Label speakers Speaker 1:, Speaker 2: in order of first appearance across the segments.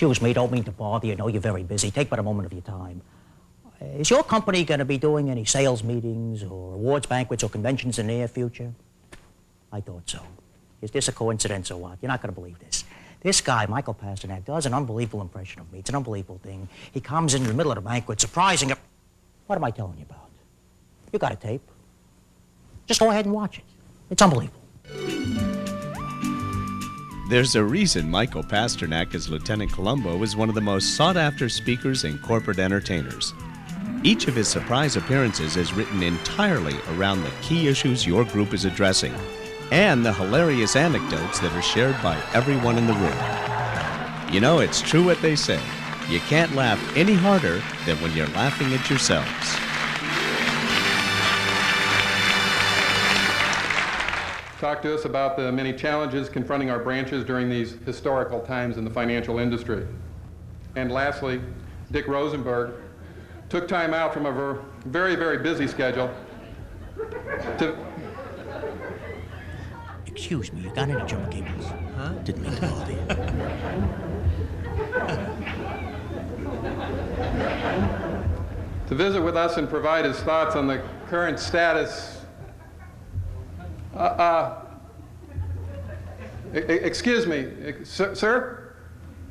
Speaker 1: Excuse me, don't mean to bother you. I know you're very busy. Take but a moment of your time. Is your company going to be doing any sales meetings or awards banquets or conventions in the near future? I thought so. Is this a coincidence or what? You're not going to believe this. This guy, Michael Pasternak, does an unbelievable impression of me. It's an unbelievable thing. He comes in the middle of the banquet, surprising him. What am I telling you about? You got a tape. Just go ahead and watch it. It's unbelievable.
Speaker 2: There's a reason Michael Pasternak as Lieutenant Columbo is one of the most sought-after speakers and corporate entertainers. Each of his surprise appearances is written entirely around the key issues your group is addressing and the hilarious anecdotes that are shared by everyone in the room. You know, it's true what they say. You can't laugh any harder than when you're laughing at yourselves.
Speaker 3: Talk to us about the many challenges confronting our branches during these historical times in the financial industry. And lastly, Dick Rosenberg took time out from a very, very busy schedule to...
Speaker 1: Excuse me, you got any jumper cables? Huh? Didn't mean to bother you.
Speaker 3: To visit with us and provide his thoughts on the current status. Excuse me, sir?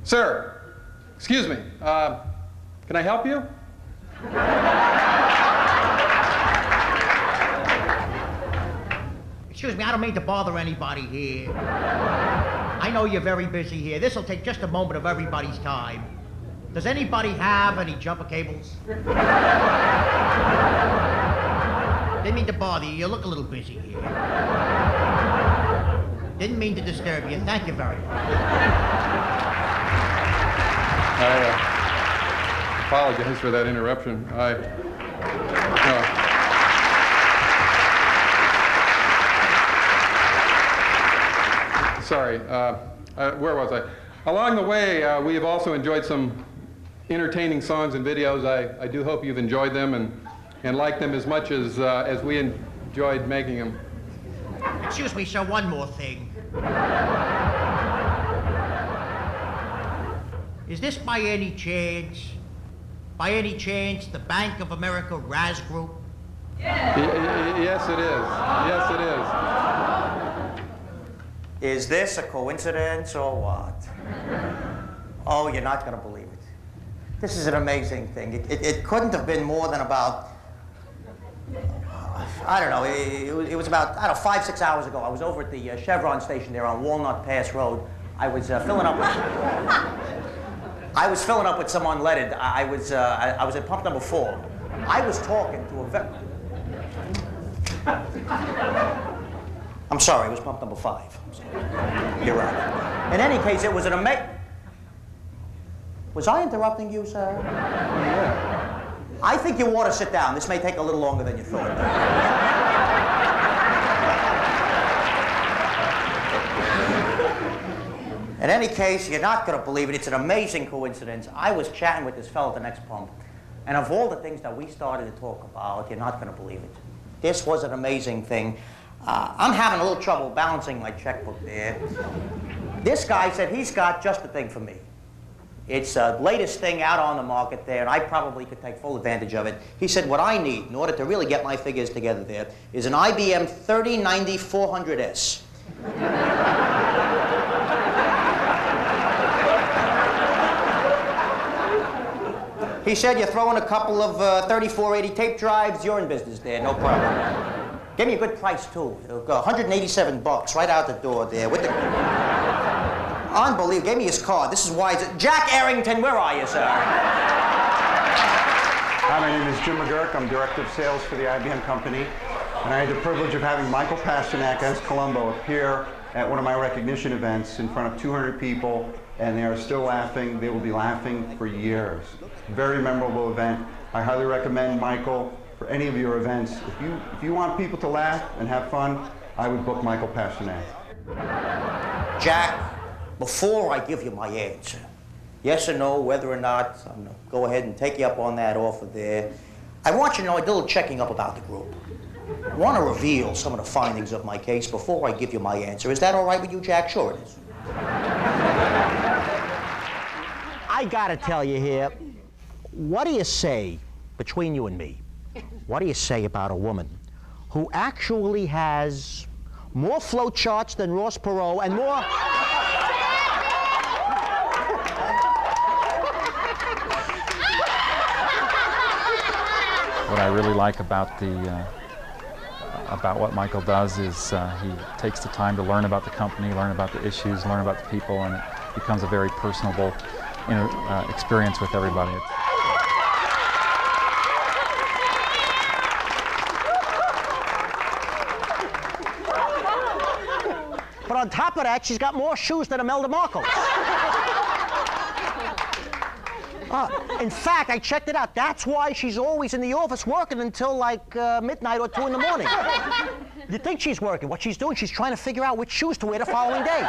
Speaker 3: Sir, excuse me, can I help you?
Speaker 4: Excuse me, I don't mean to bother anybody here. I know you're very busy here. This'll take just a moment of everybody's time. Does anybody have any jumper cables? Didn't mean to bother you. You look a little busy here. Didn't mean to disturb you. Thank you very much.
Speaker 3: I apologize for that interruption. Sorry, where was I? Along the way, we have also enjoyed some entertaining songs and videos. I do hope you've enjoyed them and liked them as much as we enjoyed making them.
Speaker 4: Excuse me, sir, one more thing. Is this by any chance the Bank of America Raz Group?
Speaker 3: Yes, it is. Yes, it is.
Speaker 1: Is this a coincidence or what? Oh, you're not going to believe it. This is an amazing thing. It couldn't have been more than about, I don't know, it was about, 5-6 hours ago. I was over at the Chevron station there on Walnut Pass Road. I was filling up with some unleaded. I was at pump number 4. I was talking to a I'm sorry, it was pump number 5. I'm sorry. You're right. In any case, it was an amazing... Was I interrupting you, sir?
Speaker 3: Yeah.
Speaker 1: I think you ought to sit down. This may take a little longer than you thought. In any case, you're not going to believe it. It's an amazing coincidence. I was chatting with this fellow at the next pump, and of all the things that we started to talk about, you're not going to believe it. This was an amazing thing. I'm having a little trouble balancing my checkbook there. This guy said he's got just the thing for me. It's the latest thing out on the market there, and I probably could take full advantage of it. He said what I need in order to really get my figures together there is an IBM 3090 400S. He said you're throwing a couple of 3480 tape drives, you're in business there, no problem. Give me a good price, too. It'll go $187 right out the door there with the... Unbelievable. Gave me his card. This is why... Jack Arrington, where are you, sir?
Speaker 5: Hi, my name is Jim McGurk. I'm Director of Sales for the IBM company. And I had the privilege of having Michael Pasternak as Columbo appear at one of my recognition events in front of 200 people, and they are still laughing. They will be laughing for years. Very memorable event. I highly recommend Michael for any of your events. If you want people to laugh and have fun, I would book Michael Pasternak.
Speaker 1: Jack, before I give you my answer, yes or no, whether or not, I'm going to go ahead and take you up on that offer there. I want you to know a little checking up about the group. I want to reveal some of the findings of my case before I give you my answer. Is that all right with you, Jack? Sure it is. I gotta tell you here, what do you say, between you and me, what do you say about a woman who actually has more flow charts than Ross Perot and more...
Speaker 6: What I really like about what Michael does is he takes the time to learn about the company, learn about the issues, learn about the people, and it becomes a very personable experience with everybody.
Speaker 1: But on top of that, she's got more shoes than Imelda Marcos. In fact, I checked it out. That's why she's always in the office working until like midnight or 2 in the morning. You think she's working. What she's doing, she's trying to figure out which shoes to wear the following day.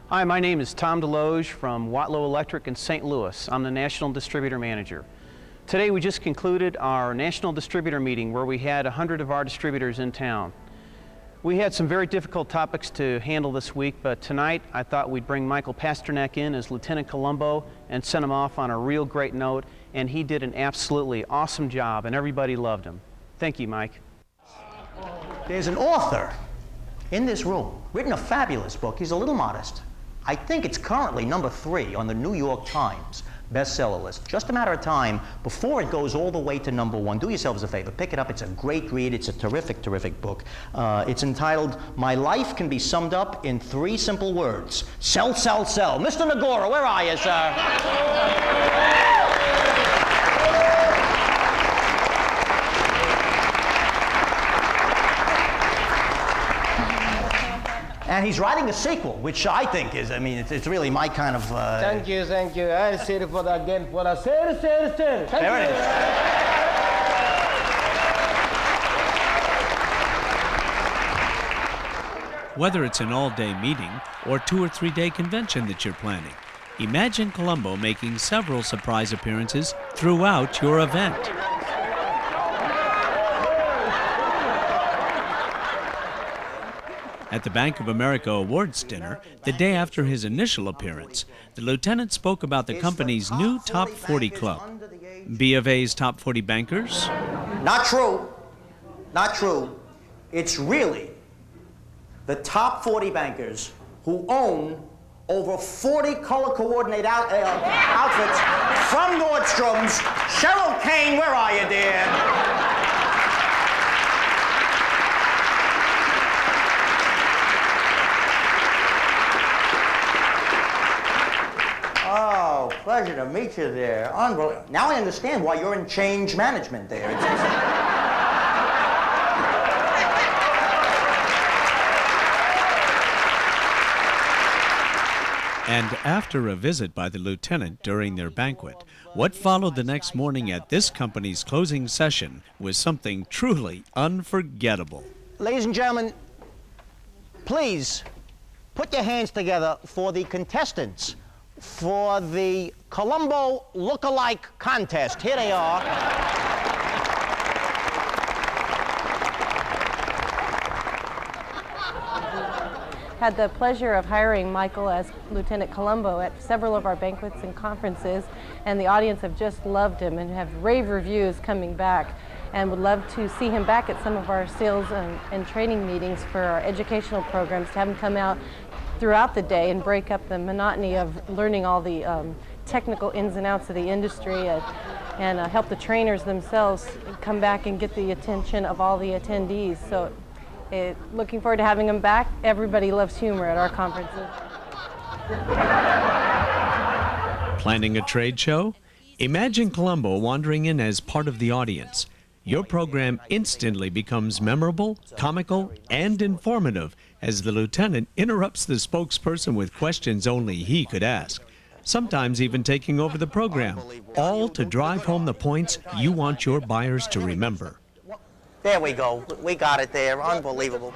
Speaker 7: Hi, my name is Tom DeLoge from Watlow Electric in St. Louis. I'm the National Distributor Manager. Today we just concluded our National Distributor meeting where we had 100 of our distributors in town. We had some very difficult topics to handle this week, but tonight I thought we'd bring Michael Pasternak in as Lieutenant Columbo and send him off on a real great note, and he did an absolutely awesome job, and everybody loved him. Thank you, Mike.
Speaker 1: There's an author in this room, written a fabulous book. He's a little modest. I think it's currently number 3 on the New York Times bestseller list. Just a matter of time before it goes all the way to number 1. Do yourselves a favor, pick it up. It's a great read. It's a terrific, terrific book. It's entitled, My Life Can Be Summed Up in 3 Simple Words. Sell, sell, sell. Mr. Nagora, where are you, sir? And he's writing a sequel, which I think is, I mean, it's really my kind of...
Speaker 8: Thank you, thank you. I'll say it for the again, for the say. Thank
Speaker 1: There
Speaker 8: you.
Speaker 1: it is.
Speaker 2: Whether it's an all-day meeting or 2 or 3 day convention that you're planning, imagine Columbo making several surprise appearances throughout your event. At the Bank of America Awards dinner, the day after his initial appearance, the lieutenant spoke about the company's new Top 40 Club. B of A's Top 40 Bankers?
Speaker 1: Not true. Not true. It's really the top 40 bankers who own over 40 color-coordinated outfits from Nordstrom's. Cheryl Kane, where are you, dear? Oh, pleasure to meet you there. Unbelievable. Now I understand why you're in change management there.
Speaker 2: And after a visit by the lieutenant during their banquet, what followed the next morning at this company's closing session was something truly unforgettable.
Speaker 1: Ladies and gentlemen, please put your hands together for the contestants for the Columbo Look-alike Contest. Here they are.
Speaker 9: Had the pleasure of hiring Michael as Lieutenant Columbo at several of our banquets and conferences, and the audience have just loved him and have rave reviews coming back, and would love to see him back at some of our sales and training meetings for our educational programs, to have him come out throughout the day and break up the monotony of learning all the technical ins and outs of the industry, and help the trainers themselves come back and get the attention of all the attendees. So looking forward to having him back. Everybody loves humor at our conferences.
Speaker 2: Planning a trade show? Imagine Columbo wandering in as part of the audience. Your program instantly becomes memorable, comical, and informative as the lieutenant interrupts the spokesperson with questions only he could ask, sometimes even taking over the program, all to drive home the points you want your buyers to remember.
Speaker 1: There we go. We got it there. Unbelievable.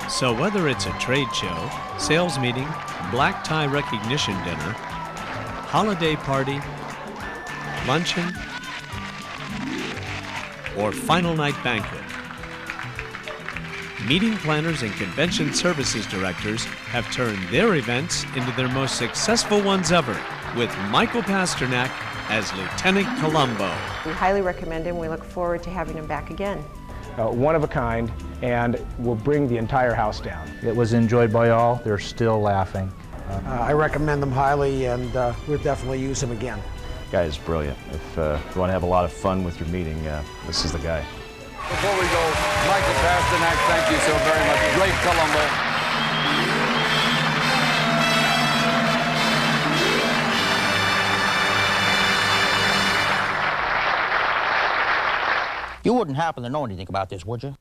Speaker 2: So whether it's a trade show, sales meeting, black tie recognition dinner, holiday party, luncheon, or final night banquet, meeting planners and convention services directors have turned their events into their most successful ones ever, with Michael Pasternak as Lieutenant Columbo.
Speaker 10: We highly recommend him. We look forward to having him back again.
Speaker 11: One of a kind, and will bring the entire house down.
Speaker 12: It was enjoyed by all. They're still laughing.
Speaker 11: I recommend them highly, and we'll definitely use him again.
Speaker 12: Guy is brilliant. If you want to have a lot of fun with your meeting, this is the guy.
Speaker 13: Before we go, Michael Pasternak, thank you so very much. Great Columbo.
Speaker 14: You wouldn't happen to know anything about this, would you?